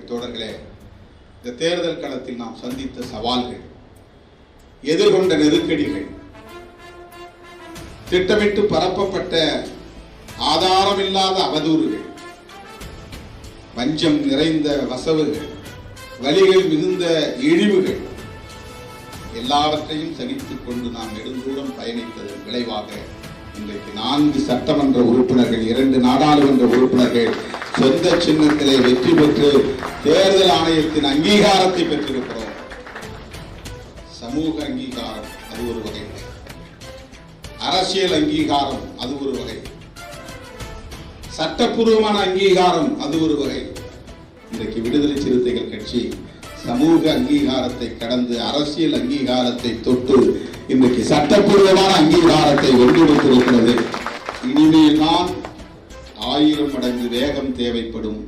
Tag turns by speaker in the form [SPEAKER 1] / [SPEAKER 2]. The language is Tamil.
[SPEAKER 1] தோழர்களே, இந்த தேர்தல் களத்தில் நாம் சந்தித்த சவால்கள், எதிர்கொண்ட நெருக்கடிகள், திட்டமிட்டு பரப்பப்பட்ட ஆதாரமில்லாத அவதூறுகள், வஞ்சம் நிறைந்த வசவுகள், வலிகள் மிகுந்த இழிவுகள் எல்லாவற்றையும் சகித்துக் கொண்டு நாம் நெடுந்தூரம் பயணித்ததன் விளைவாக இன்றைக்கு 4 சட்டமன்ற உறுப்பினர்கள், 2 நாடாளுமன்ற உறுப்பினர்கள் சொந்த சின்னத்திலே வெற்றி பெற்று தேர்தல் ஆணையத்தின் அங்கீகாரத்தை பெற்றிருக்கிறோம். சமூக அங்கீகாரம் அது ஒரு வகை, அரசியல் அங்கீகாரம் அது ஒரு வகை, சட்டப்பூர்வமான அங்கீகாரம் அது ஒரு வகை. இன்றைக்கு விடுதலை சிறுத்தைகள் கட்சி சமூக அங்கீகாரத்தை கடந்து அரசியல் அங்கீகாரத்தை தொட்டு இன்றைக்கு சட்டப்பூர்வமான அங்கீகாரத்தை வென்றுவிட்டிருக்கிறது. இனிமேல் தான் 1000 மடங்கு வேகம் தேவைப்படும்.